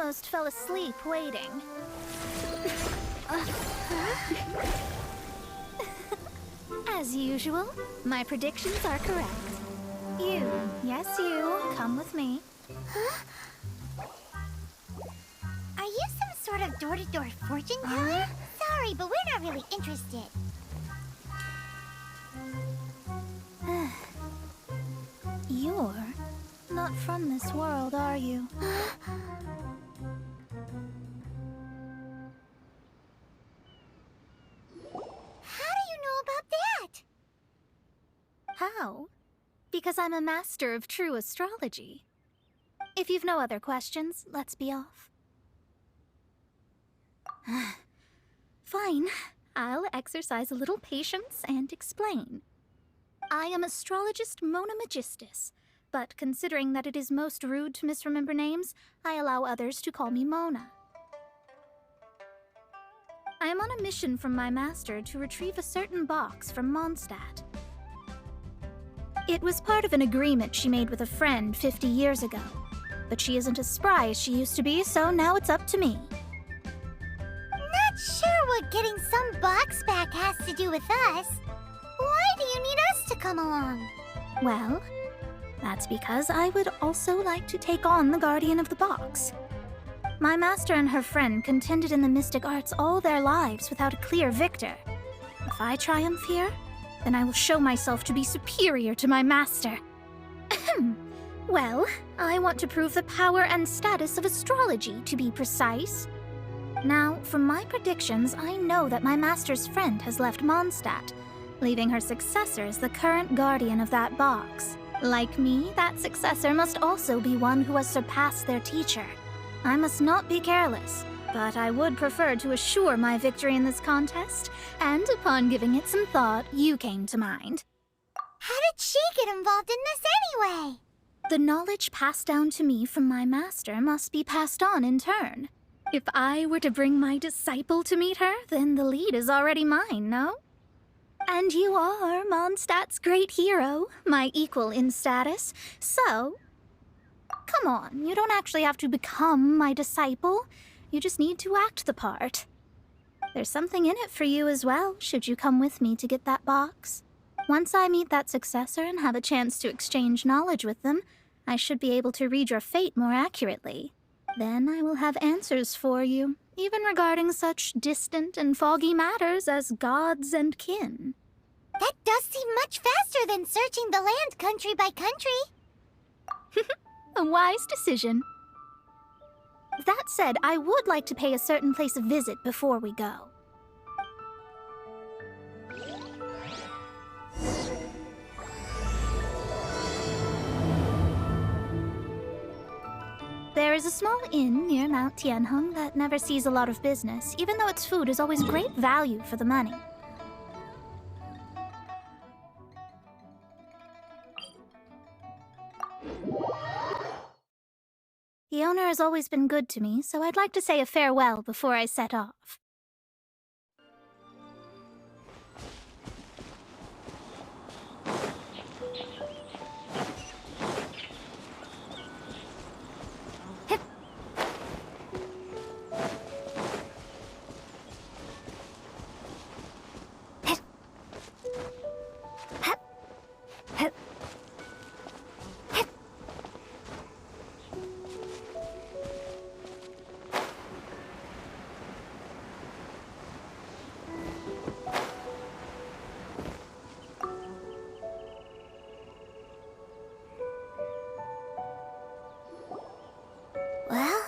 almost fell asleep waiting. As usual, my predictions are correct. You, yes you, come with me. Huh? Are you some sort of door-to-door fortune teller? Sorry, but we're not really interested. You're not from this world, are you? How do you know about that? How? Because I'm a master of true astrology. If you've no other questions, let's be off. Fine. I'll exercise a little patience and explain. I am astrologist Mona Magistus, but considering that it is most rude to misremember names, I allow others to call me Mona. I am on a mission from my master to retrieve a certain box from Mondstadt. It was part of an agreement she made with a friend 50 years ago, but she isn't as spry as she used to be, so now it's up to me. Not sure what getting some box back has to do with us. Why do you need us to come along? Well, that's because I would also like to take on the Guardian of the Box. My master and her friend contended in the mystic arts all their lives without a clear victor. If I triumph here, then I will show myself to be superior to my master. Well, I want to prove the power and status of astrology, to be precise. Now, from my predictions, I know that my master's friend has left Mondstadt, leaving her successor as the current guardian of that box. Like me, that successor must also be one who has surpassed their teacher. I must not be careless, but I would prefer to assure my victory in this contest, and upon giving it some thought, you came to mind. How did she get involved in this anyway? The knowledge passed down to me from my master must be passed on in turn. If I were to bring my disciple to meet her, then the lead is already mine, no? And you are Mondstadt's great hero, my equal in status, so... Come on, you don't actually have to become my disciple. You just need to act the part. There's something in it for you as well, should you come with me to get that box. Once I meet that successor and have a chance to exchange knowledge with them, I should be able to read your fate more accurately. Then I will have answers for you, even regarding such distant and foggy matters as gods and kin. That does seem much faster than searching the land country by country. A wise decision. That said, I would like to pay a certain place a visit before we go. There is a small inn near Mount Tianheng that never sees a lot of business, even though its food is always great value for the money. The owner has always been good to me, so I'd like to say a farewell before I set off. Well,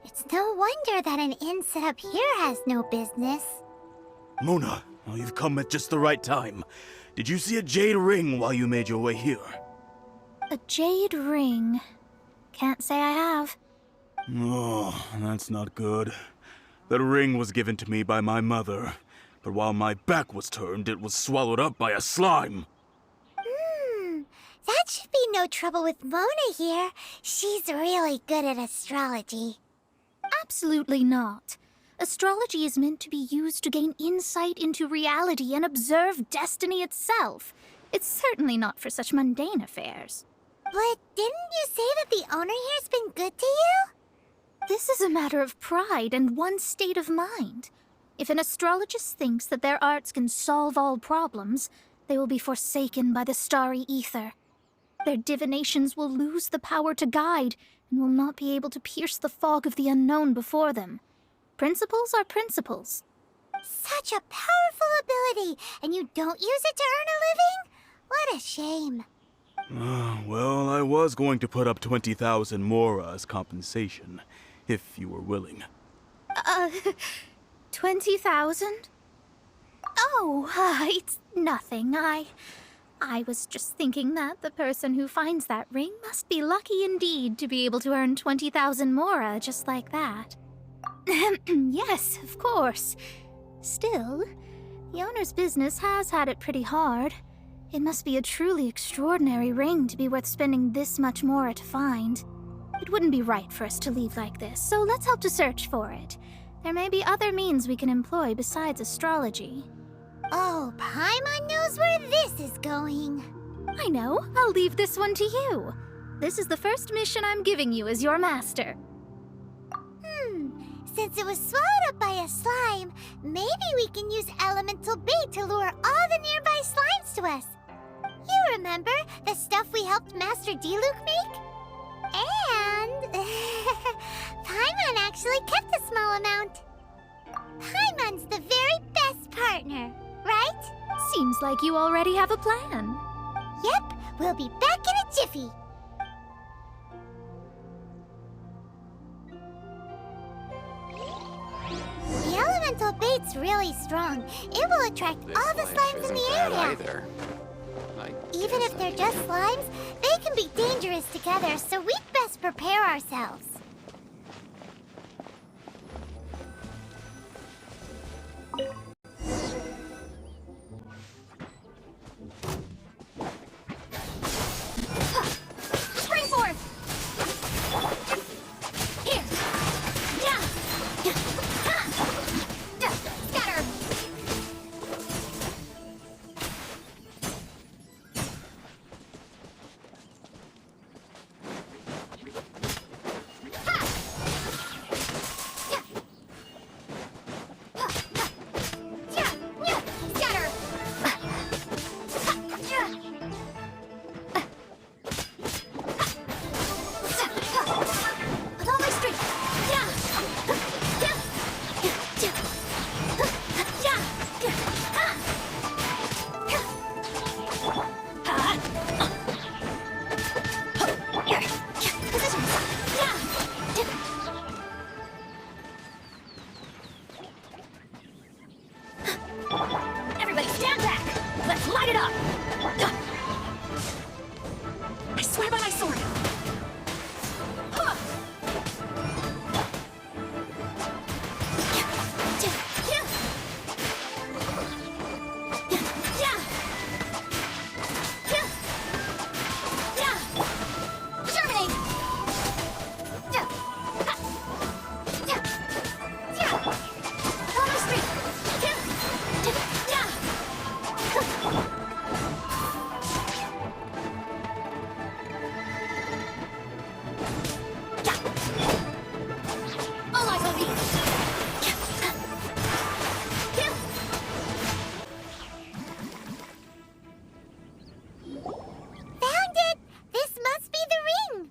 it's no wonder that an inn set up here has no business. Mona, well, you've come at just the right time. Did you see a jade ring while you made your way here? A jade ring. Can't say I have. Oh, that's not good. The ring was given to me by my mother, but while my back was turned, it was swallowed up by a slime. That should be no trouble with Mona here. She's really good at astrology. Absolutely not. Astrology is meant to be used to gain insight into reality and observe destiny itself. It's certainly not for such mundane affairs. But didn't you say that the owner here's been good to you? This is a matter of pride and one's state of mind. If an astrologist thinks that their arts can solve all problems, they will be forsaken by the starry ether. Their divinations will lose the power to guide and will not be able to pierce the fog of the unknown before them. Principles are principles. Such a powerful ability, and you don't use it to earn a living? What a shame. Well, I was going to put up 20,000 mora as compensation, if you were willing. 20,000? Oh, it's nothing. I was just thinking that the person who finds that ring must be lucky indeed to be able to earn 20,000 mora just like that. Yes, of course. Still, the owner's business has had it pretty hard. It must be a truly extraordinary ring to be worth spending this much mora to find. It wouldn't be right for us to leave like this, so let's help to search for it. There may be other means we can employ besides astrology. Oh, Paimon knows where this is going. I know. I'll leave this one to you. This is the first mission I'm giving you as your master. Since it was swallowed up by a slime, maybe we can use elemental bait to lure all the nearby slimes to us. You remember the stuff we helped Master Diluc make? And Paimon actually kept a small amount. Paimon's the very best partner, right? Seems like you already have a plan. Yep, we'll be back in a jiffy. The elemental bait's really strong. It will attract all the slimes in the area. Either. Even if they're just slimes, they can be dangerous together, so we'd best prepare ourselves. Spring forth! Here! Yeah! Scatter! Everybody stand back! Let's light it up! I swear by my sword! Germinate! Almost free! All eyes on me! Found it! This must be the ring!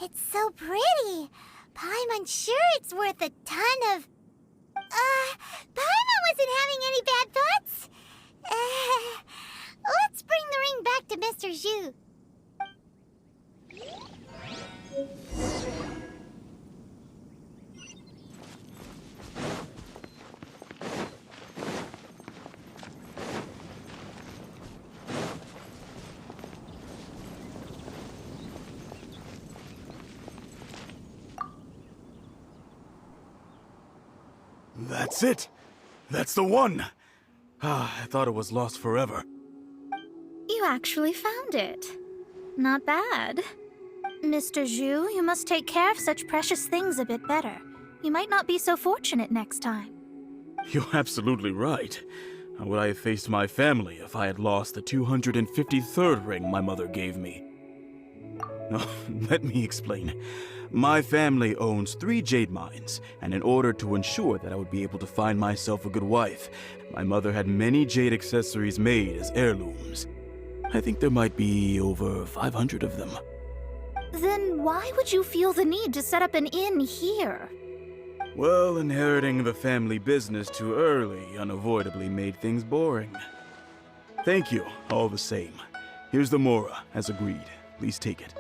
It's so pretty. Paimon's sure it's worth a ton of... Paimon wasn't having any bad thoughts? Let's bring the ring back to Mr. Zhu. That's it! That's the one! I thought it was lost forever. You actually found it. Not bad. Mr. Zhu, you must take care of such precious things a bit better. You might not be so fortunate next time. You're absolutely right. How would I have faced my family if I had lost the 253rd ring my mother gave me? Let me explain. My family owns 3 jade mines, and in order to ensure that I would be able to find myself a good wife, my mother had many jade accessories made as heirlooms. I think there might be over 500 of them. Then why would you feel the need to set up an inn here? Well, inheriting the family business too early unavoidably made things boring. Thank you, all the same. Here's the mora, as agreed. Please take it.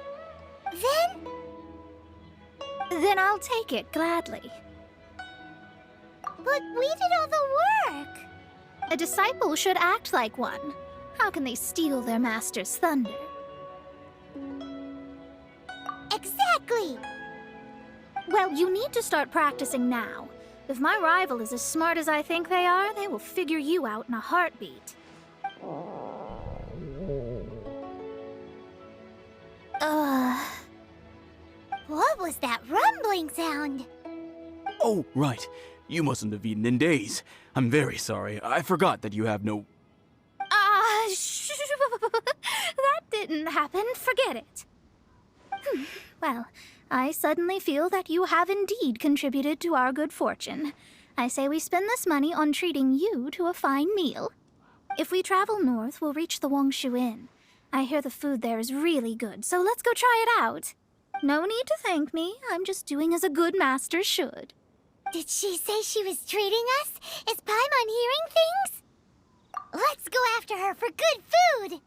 Then I'll take it gladly. But we did all the work. A disciple should act like one. How can they steal their master's thunder? Exactly. Well, you need to start practicing now. If my rival is as smart as I think they are, they will figure you out in a heartbeat. What was that rumbling sound? Oh, right. You mustn't have eaten in days. I'm very sorry. I forgot that you have no... That didn't happen. Forget it. Well, I suddenly feel that you have indeed contributed to our good fortune. I say we spend this money on treating you to a fine meal. If we travel north, we'll reach the Wongshu Inn. I hear the food there is really good, so let's go try it out. No need to thank me. I'm just doing as a good master should. Did she say she was treating us? Is Paimon hearing things? Let's go after her for good food!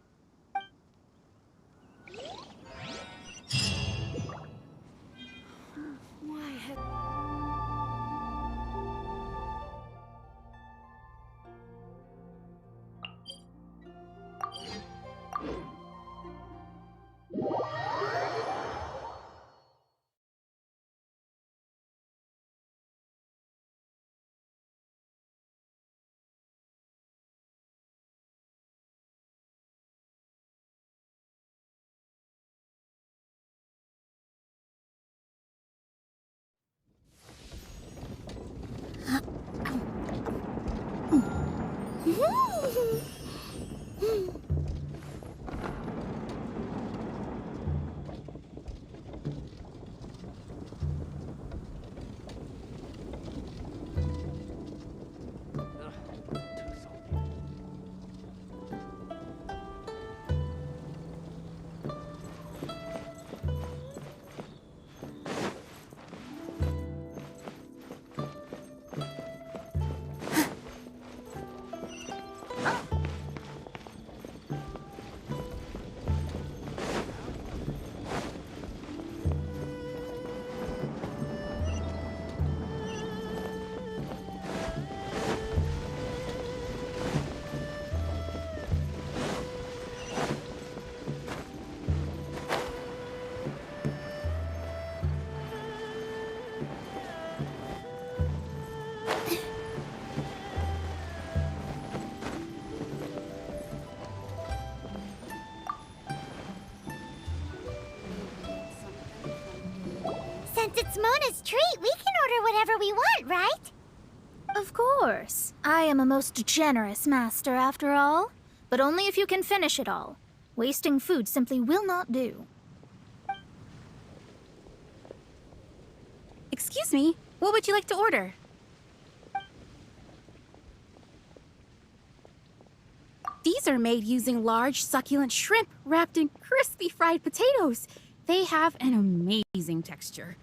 Since it's Mona's treat, we can order whatever we want, right? Of course. I am a most generous master, after all. But only if you can finish it all. Wasting food simply will not do. Excuse me, what would you like to order? These are made using large, succulent shrimp wrapped in crispy fried potatoes. They have an amazing texture.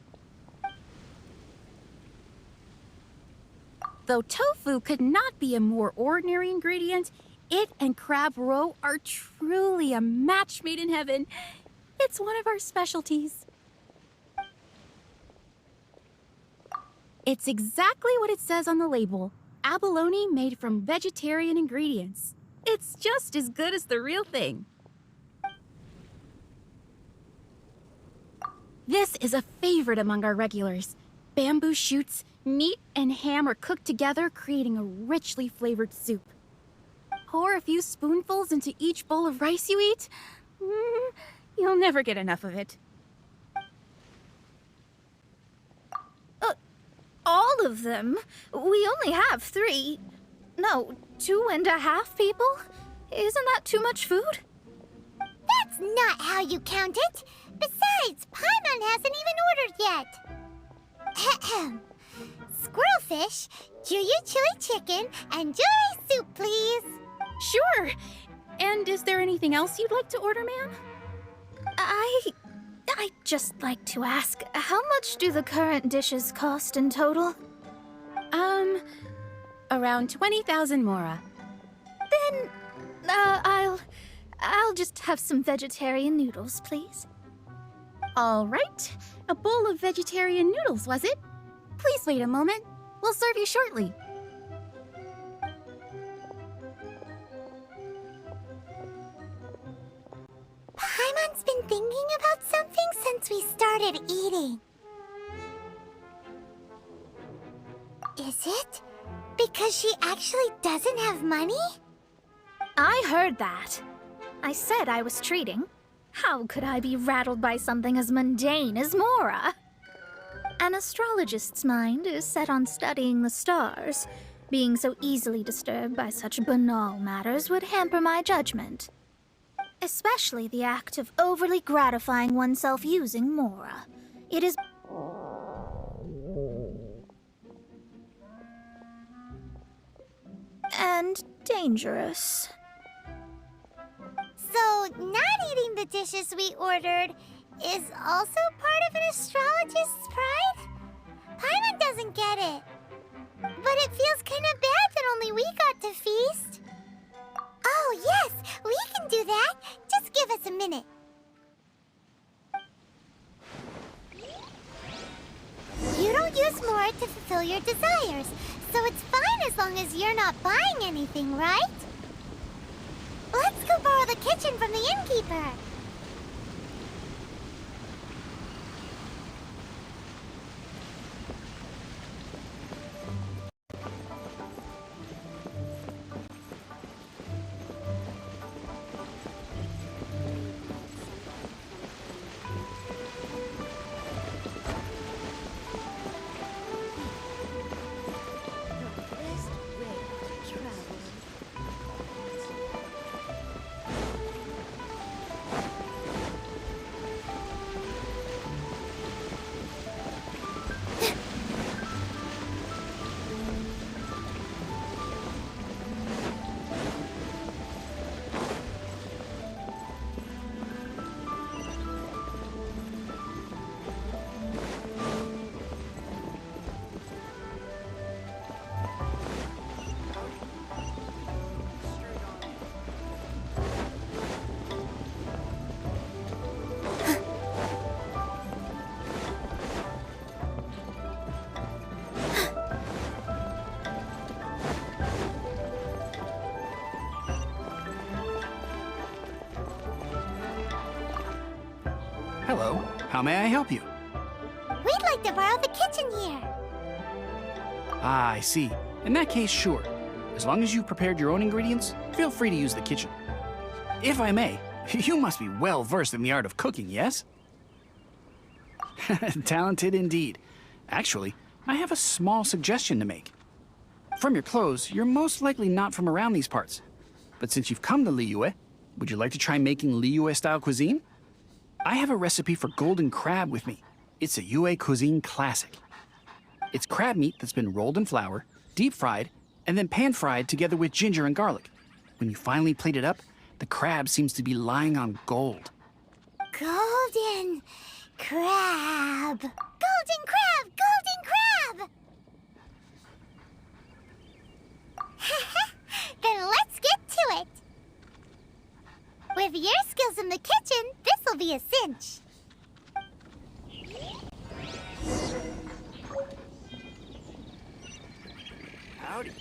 Though tofu could not be a more ordinary ingredient, it and crab roe are truly a match made in heaven. It's one of our specialties. It's exactly what it says on the label. Abalone made from vegetarian ingredients. It's just as good as the real thing. This is a favorite among our regulars. Bamboo shoots, meat, and ham are cooked together, creating a richly flavored soup. Pour a few spoonfuls into each bowl of rice you eat. You'll never get enough of it. All of them? We only have 3. No, 2.5 people? Isn't that too much food? That's That's not how you count it. Besides, Paimon hasn't even ordered yet. Ahem. Squirrelfish, Juyu chili chicken, and jewelry soup, please. Sure! And is there anything else you'd like to order, ma'am? I'd just like to ask, how much do the current dishes cost in total? Around 20,000 mora. Then, I'll just have some vegetarian noodles, please. All right. A bowl of vegetarian noodles, was it? Please wait a moment. We'll serve you shortly. Paimon's been thinking about something since we started eating. Is it because she actually doesn't have money? I heard that. I said I was treating. How could I be rattled by something as mundane as Mora? An astrologist's mind is set on studying the stars. Being so easily disturbed by such banal matters would hamper my judgment. Especially the act of overly gratifying oneself using Mora. It is... and dangerous. So, not eating the dishes we ordered is also part of an astrologist's pride? Paimon doesn't get it. But it feels kind of bad that only we got to feast. Oh, yes, we can do that. Just give us a minute. You don't use more to fulfill your desires, so it's fine as long as you're not buying anything, right? Let's go borrow the kitchen from the innkeeper. Hello, how may I help you? We'd like to borrow the kitchen here. Ah, I see. In that case, sure. As long as you've prepared your own ingredients, feel free to use the kitchen. If I may, you must be well versed in the art of cooking, yes? Talented indeed. Actually, I have a small suggestion to make. From your clothes, you're most likely not from around these parts. But since you've come to Liyue, would you like to try making Liyue-style cuisine? I have a recipe for golden crab with me. It's a Yue cuisine classic. It's crab meat that's been rolled in flour, deep fried, and then pan-fried together with ginger and garlic. When you finally plate it up, the crab seems to be lying on gold. Golden crab. Golden crab! Golden crab! Then let's get to it. With your skills in the kitchen, this'll be a cinch. Howdy.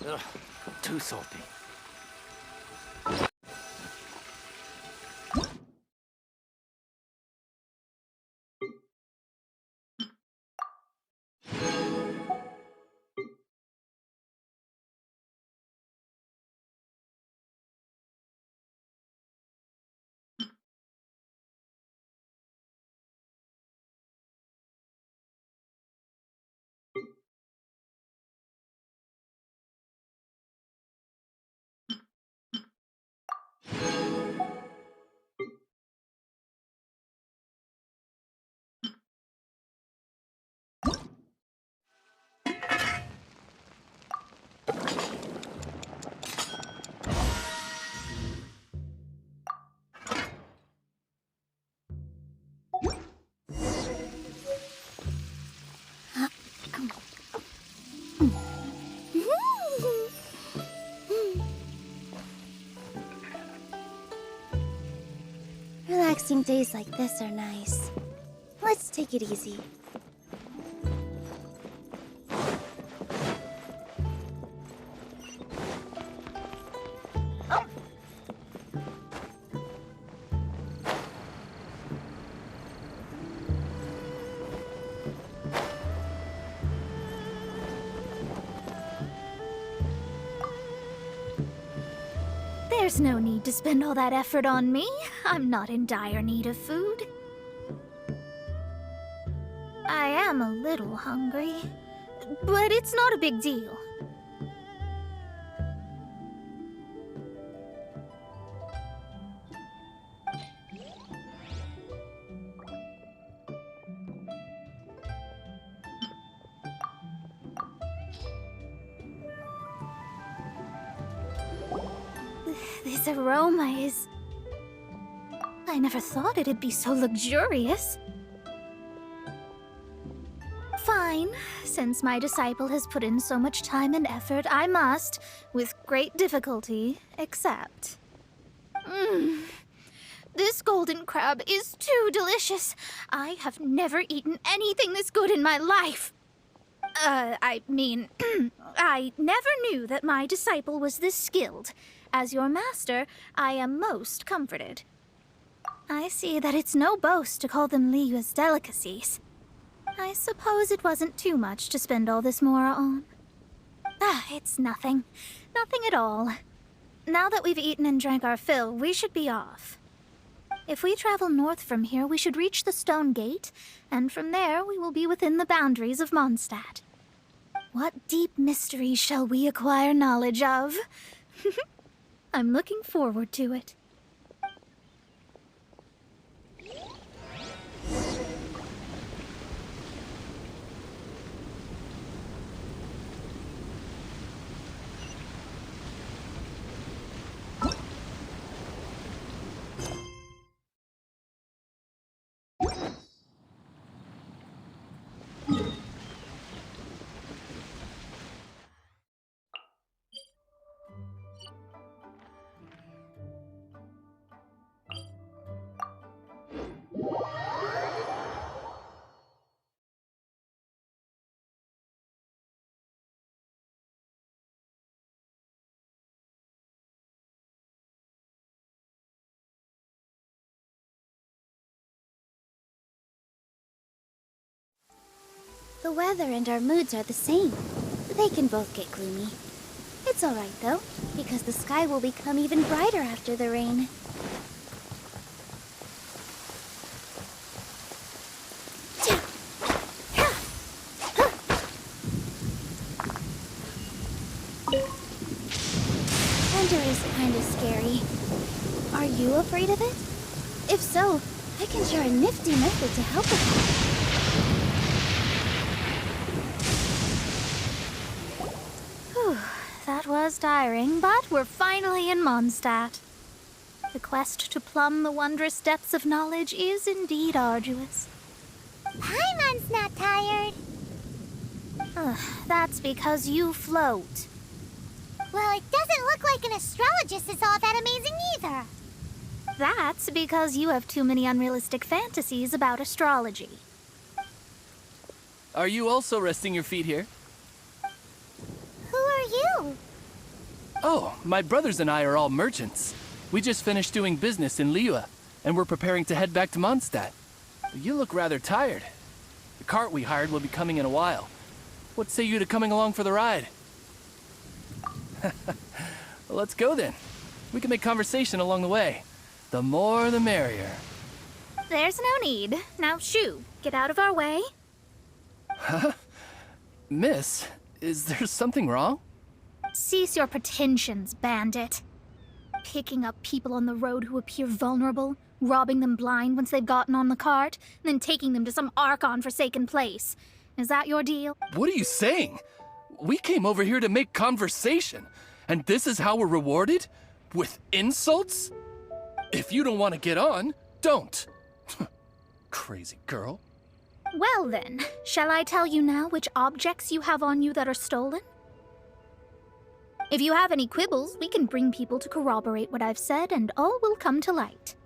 Ugh, too salty. Relaxing days like this are nice. Let's take it easy. There's no need to spend all that effort on me. I'm not in dire need of food. I am a little hungry, but it's not a big deal. This aroma is... I never thought it'd be so luxurious. Fine. Since my disciple has put in so much time and effort, I must, with great difficulty, accept. This golden crab is too delicious. I have never eaten anything this good in my life. I mean, I never knew that my disciple was this skilled. As your master, I am most comforted. I see that it's no boast to call them Liyue's delicacies. I suppose it wasn't too much to spend all this mora on. It's nothing. Nothing at all. Now that we've eaten and drank our fill, we should be off. If we travel north from here, we should reach the Stone Gate, and from there we will be within the boundaries of Mondstadt. What deep mysteries shall we acquire knowledge of? I'm looking forward to it. The weather and our moods are the same. They can both get gloomy. It's alright though, because the sky will become even brighter after the rain. Thunder is kinda scary. Are you afraid of it? If so, I can share a nifty method to help with that. That was tiring, but we're finally in Mondstadt. The quest to plumb the wondrous depths of knowledge is indeed arduous. Paimon's not tired. That's because you float. Well, it doesn't look like an astrologist is all that amazing either. That's because you have too many unrealistic fantasies about astrology. Are you also resting your feet here? Who are you? Oh, my brothers and I are all merchants. We just finished doing business in Liyue, and we're preparing to head back to Mondstadt. You look rather tired. The cart we hired will be coming in a while. What say you to coming along for the ride? Well, let's go then. We can make conversation along the way. The more the merrier. There's no need. Now shoo, get out of our way. Miss, is there something wrong? Cease your pretensions, bandit. Picking up people on the road who appear vulnerable, robbing them blind once they've gotten on the cart, and then taking them to some Archon-forsaken place. Is that your deal? What are you saying? We came over here to make conversation, and this is how we're rewarded? With insults? If you don't want to get on, don't. Crazy girl. Well then, shall I tell you now which objects you have on you that are stolen? If you have any quibbles, we can bring people to corroborate what I've said, and all will come to light.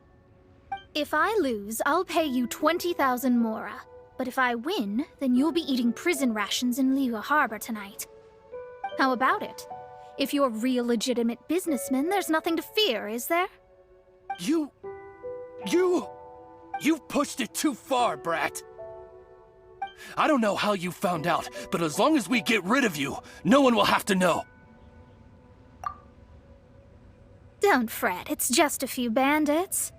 If I lose, I'll pay you 20,000 mora. But if I win, then you'll be eating prison rations in Liyue Harbor tonight. How about it? If you're real legitimate businessmen, there's nothing to fear, is there? You've pushed it too far, Brat. I don't know how you found out, but as long as we get rid of you, no one will have to know. Don't fret, it's just a few bandits.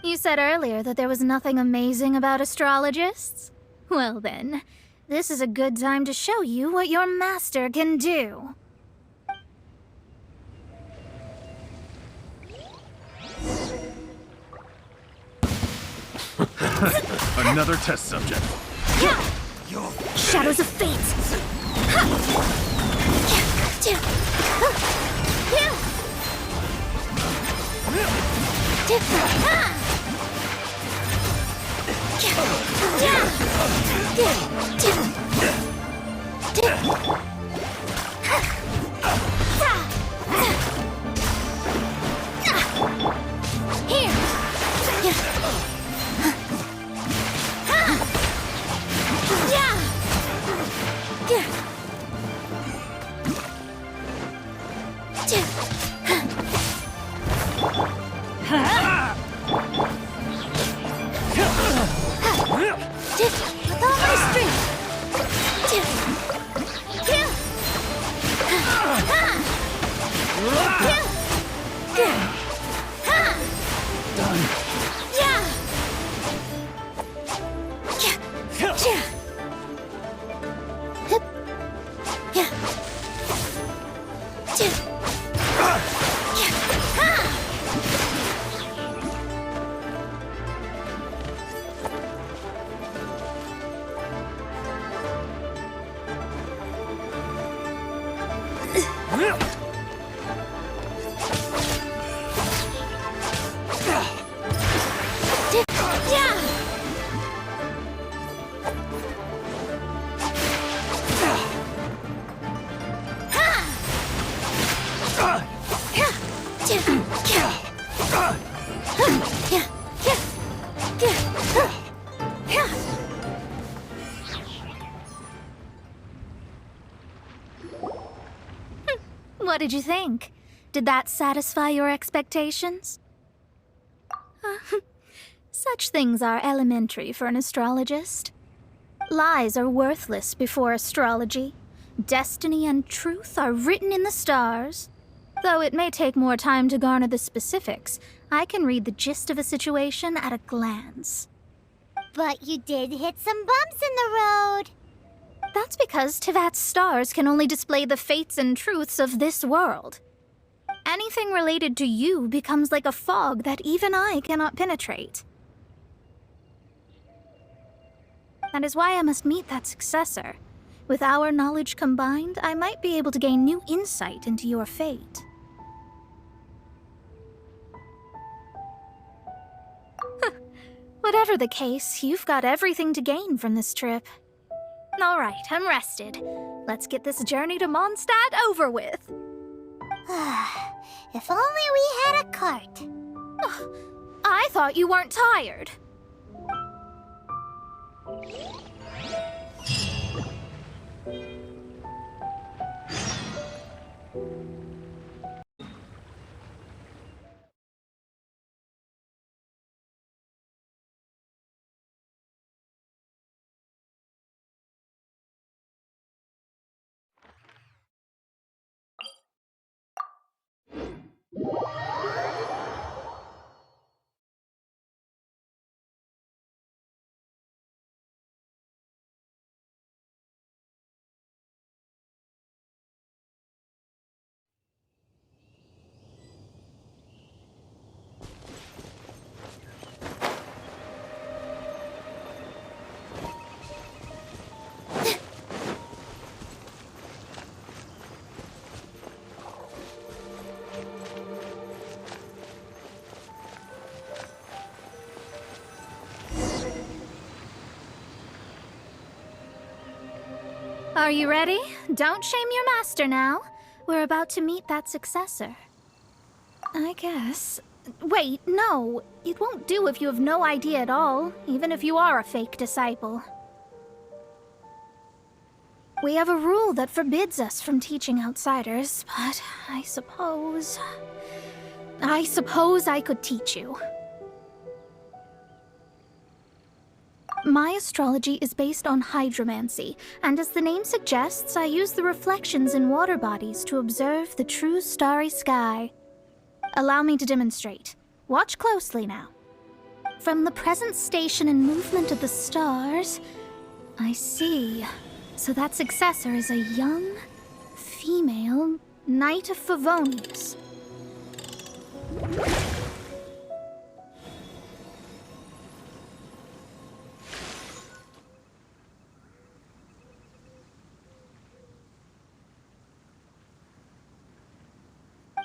You said earlier that there was nothing amazing about astrologists? Well then, this is a good time to show you what your master can do. Another test subject. Shadows of fate! With all my strength! What did you think? Did that satisfy your expectations? Such things are elementary for an astrologist. Lies are worthless before astrology. Destiny and truth are written in the stars. Though it may take more time to garner the specifics, I can read the gist of a situation at a glance. But you did hit some bumps in the road. That's because Tivat's stars can only display the fates and truths of this world. Anything related to you becomes like a fog that even I cannot penetrate. That is why I must meet that successor. With our knowledge combined, I might be able to gain new insight into your fate. Whatever the case, you've got everything to gain from this trip. All right, I'm rested. Let's get this journey to Mondstadt over with. If only we had a cart. I thought you weren't tired. Are you ready? Don't shame your master now. We're about to meet that successor. I guess Wait, no. It won't do if you have no idea at all, even if you are a fake disciple. We have a rule that forbids us from teaching outsiders, but I suppose I could teach you. My astrology is based on hydromancy, and as the name suggests, I use the reflections in water bodies to observe the true starry sky. Allow me to demonstrate. Watch closely now. From the present station and movement of the stars, I see. So that successor is a young, female Knight of Favonius.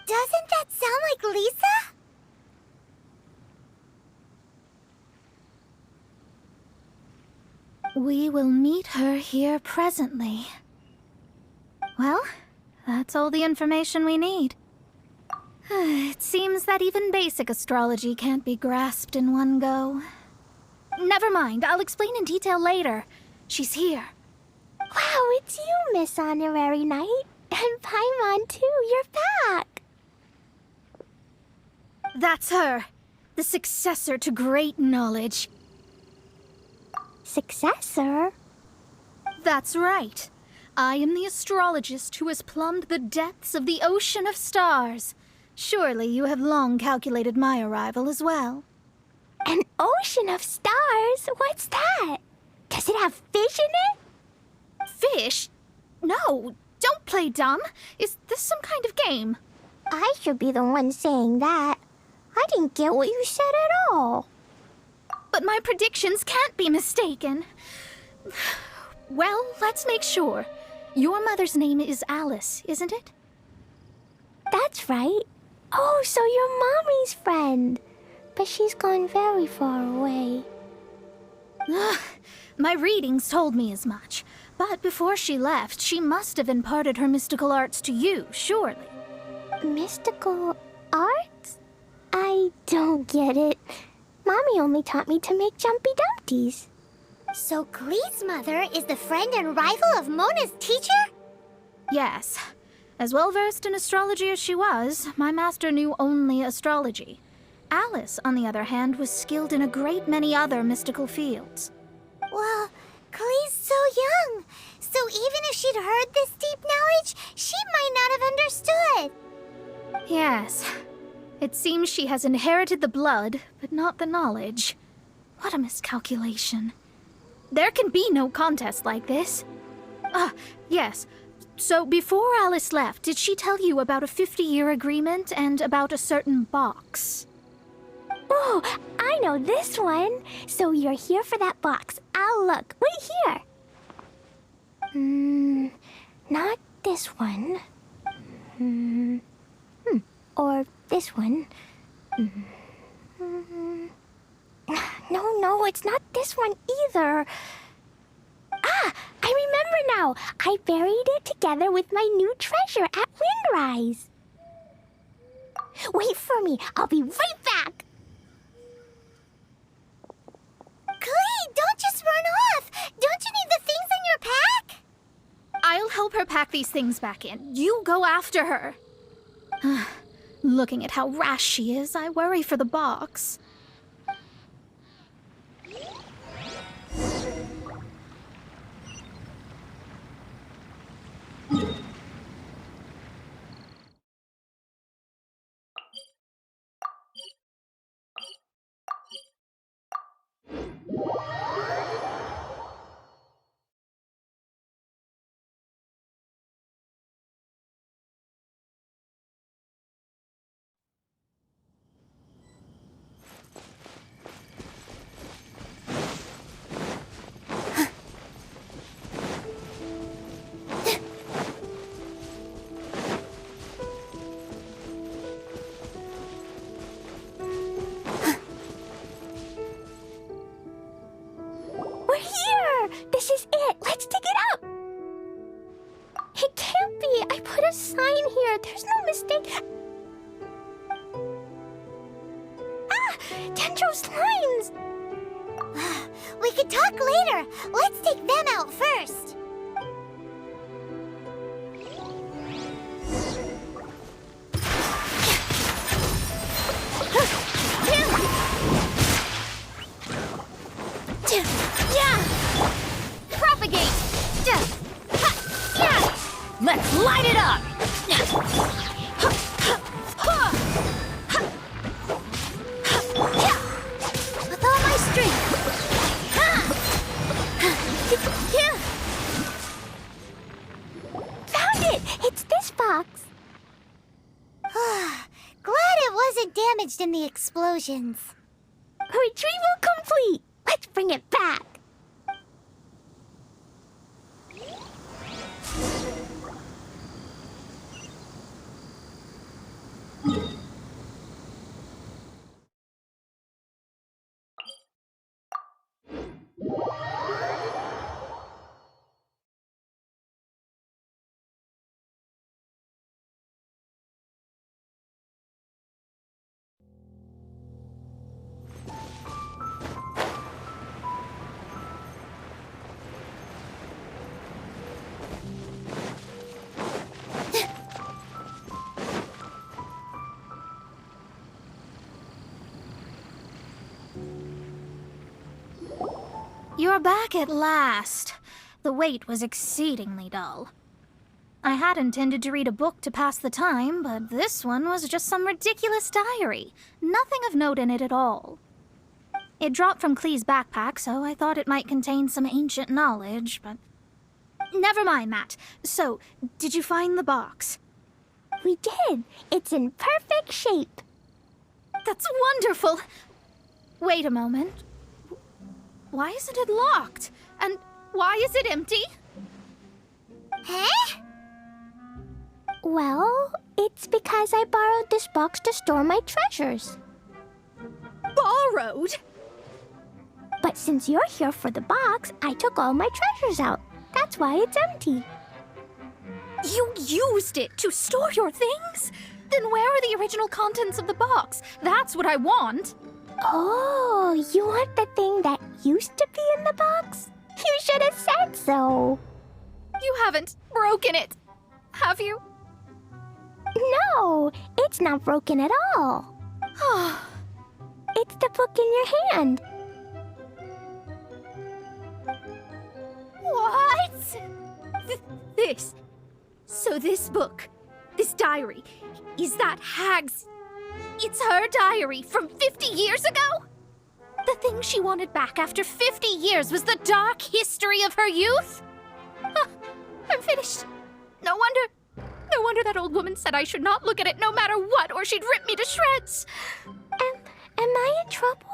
Doesn't that sound like Lisa? We will meet her here presently. Well, that's all the information we need. It seems that even basic astrology can't be grasped in one go. Never mind, I'll explain in detail later. She's here. Wow, it's you, Miss Honorary Knight. And Paimon, too. You're back. That's her. The successor to great knowledge. Successor? That's right. I am the astrologist who has plumbed the depths of the ocean of stars. Surely you have long calculated my arrival as well. An ocean of stars? What's that? Does it have fish in it? Fish? No, don't play dumb. Is this some kind of game? I should be the one saying that. I didn't get what you said at all. But my predictions can't be mistaken. Well, let's make sure. Your mother's name is Alice, isn't it? That's right. Oh, so you're Mommy's friend. But she's gone very far away. My readings told me as much. But before she left, she must have imparted her mystical arts to you, surely. Mystical arts? I don't get it. Mommy only taught me to make Jumpy Dumpties. So Glee's mother is the friend and rival of Mona's teacher? Yes. As well-versed in astrology as she was, my master knew only astrology. Alice, on the other hand, was skilled in a great many other mystical fields. Well, Glee's so young. So even if she'd heard this deep knowledge, she might not have understood. Yes. It seems she has inherited the blood, but not the knowledge. What a miscalculation. There can be no contest like this. Yes. So before Alice left, did she tell you about a 50-year agreement and about a certain box? Oh, I know this one. So you're here for that box. I'll look. Wait here. Not this one. Or this one. No, it's not this one either. Ah, I remember now. I buried it together with my new treasure at Windrise. Wait for me. I'll be right back. Clee, don't just run off. Don't you need the things in your pack? I'll help her pack these things back in. You go after her. Looking at how rash she is, I worry for the box. Dendro slimes! We can talk later. Let's take them out first. Propagate! Let's light it up! With all my strength. Found it! It's this box. Glad it wasn't damaged in the explosions. Retrieval complete. Let's bring it back. You're back at last. The wait was exceedingly dull. I had intended to read a book to pass the time, but this one was just some ridiculous diary. Nothing of note in it at all. It dropped from Clee's backpack, so I thought it might contain some ancient knowledge, but... Never mind that. So, did you find the box? We did. It's in perfect shape. That's wonderful! Wait a moment. Why isn't it locked? And why is it empty? Huh? Well, it's because I borrowed this box to store my treasures. Borrowed? But since you're here for the box, I took all my treasures out. That's why it's empty. You used it to store your things? Then where are the original contents of the box? That's what I want. Oh, you want the thing that used to be in the box? You should have said so. You haven't broken it, have you? No, it's not broken at all. It's the book in your hand. What? This. So this book, this diary, is that Hag's... It's her diary from 50 years ago? The thing she wanted back after 50 years was the dark history of her youth? I'm finished. No wonder that old woman said I should not look at it no matter what, or she'd rip me to shreds. Am I in trouble?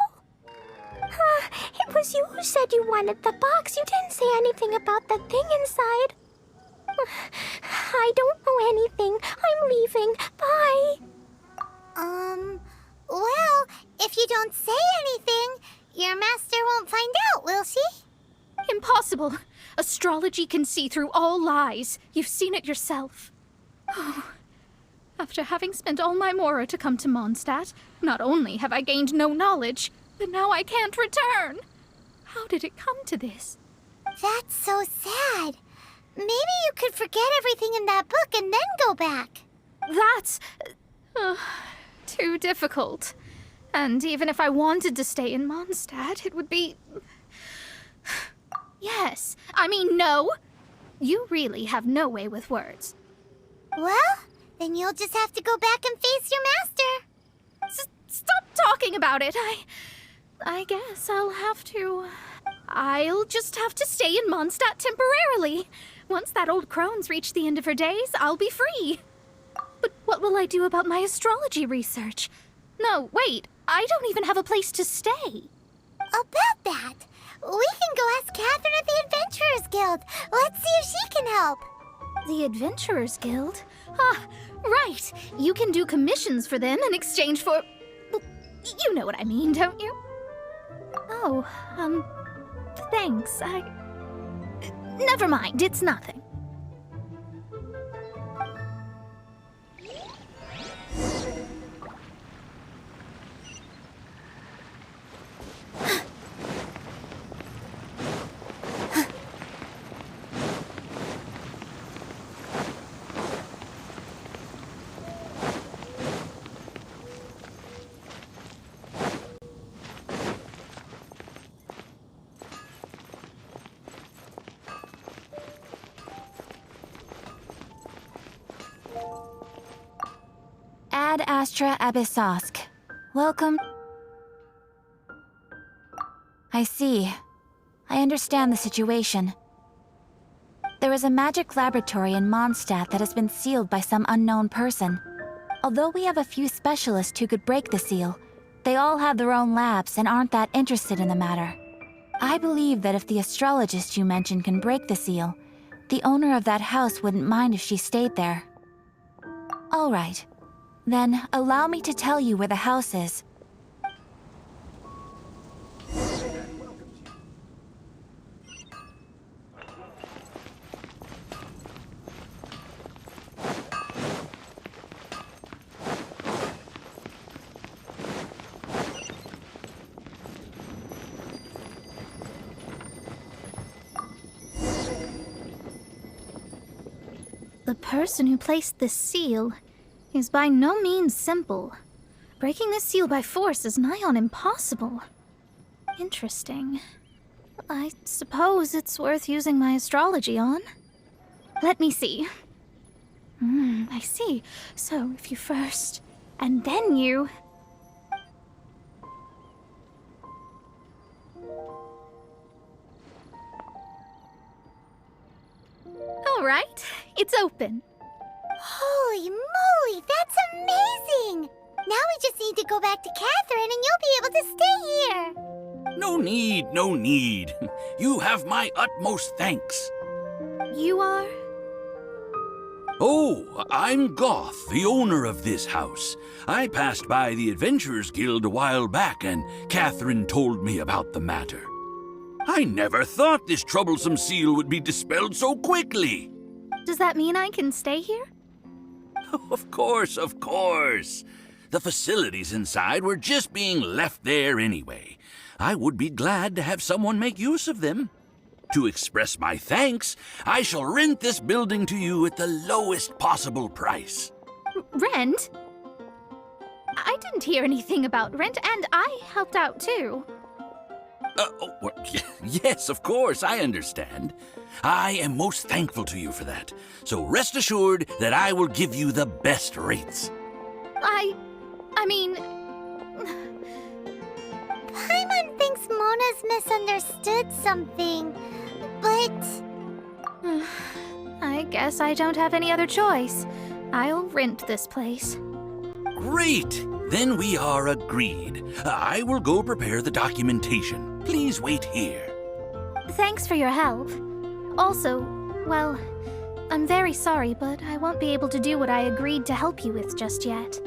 It was you who said you wanted the box. You didn't say anything about the thing inside. I don't know anything. I'm leaving. Bye. Well, if you don't say anything, your master won't find out, will she? Impossible. Astrology can see through all lies. You've seen it yourself. After having spent all my mora to come to Mondstadt, not only have I gained no knowledge, but now I can't return. How did it come to this? That's so sad. Maybe you could forget everything in that book and then go back. That's... too difficult. And even if I wanted to stay in Mondstadt, it would be... Yes, I mean no. You really have no way with words. Well, then you'll just have to go back and face your master. Stop talking about it. I guess I'll just have to stay in Mondstadt temporarily. Once that old crone's reached the end of her days, I'll be free. But what will I do about my astrology research? No, wait, I don't even have a place to stay. About that, we can go ask Catherine at the Adventurers Guild. Let's see if she can help. The Adventurers Guild? Ah, right. You can do commissions for them in exchange for... Well, you know what I mean, don't you? Oh, thanks. Never mind, it's nothing. Astrolabos. Welcome. I see. I understand the situation. There is a magic laboratory in Mondstadt that has been sealed by some unknown person. Although we have a few specialists who could break the seal, they all have their own labs and aren't that interested in the matter. I believe that if the astrologist you mentioned can break the seal, the owner of that house wouldn't mind if she stayed there. All right. Then, allow me to tell you where the house is. The person who placed this seal is by no means simple. Breaking this seal by force is nigh on impossible. Interesting. I suppose it's worth using my astrology on. Let me see. I see. So if you first, and then you... All right, it's open. Holy moly, that's amazing! Now we just need to go back to Catherine and you'll be able to stay here. No need, no need. You have my utmost thanks. You are? Oh, I'm Goth, the owner of this house. I passed by the Adventurers Guild a while back and Catherine told me about the matter. I never thought this troublesome seal would be dispelled so quickly. Does that mean I can stay here? Of course, of course. The facilities inside were just being left there anyway. I would be glad to have someone make use of them. To express my thanks, I shall rent this building to you at the lowest possible price. Rent? I didn't hear anything about rent, and I helped out too. Yes, of course, I understand. I am most thankful to you for that. So rest assured that I will give you the best rates. I mean... Paimon thinks Mona's misunderstood something, but... I guess I don't have any other choice. I'll rent this place. Great! Then we are agreed. I will go prepare the documentation. Please wait here. Thanks for your help. Also, well, I'm very sorry, but I won't be able to do what I agreed to help you with just yet.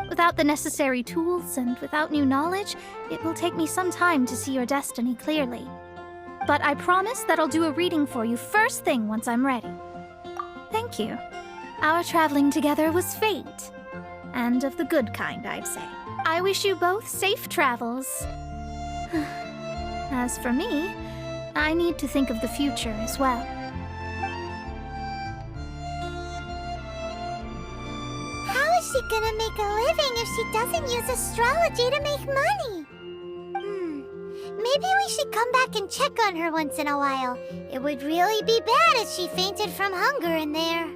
Without the necessary tools and without new knowledge, it will take me some time to see your destiny clearly. But I promise that I'll do a reading for you first thing once I'm ready. Thank you. Our traveling together was fate. And of the good kind, I'd say. I wish you both safe travels. As for me, I need to think of the future as well. How is she gonna make a living if she doesn't use astrology to make money? Maybe we should come back and check on her once in a while. It would really be bad if she fainted from hunger in there.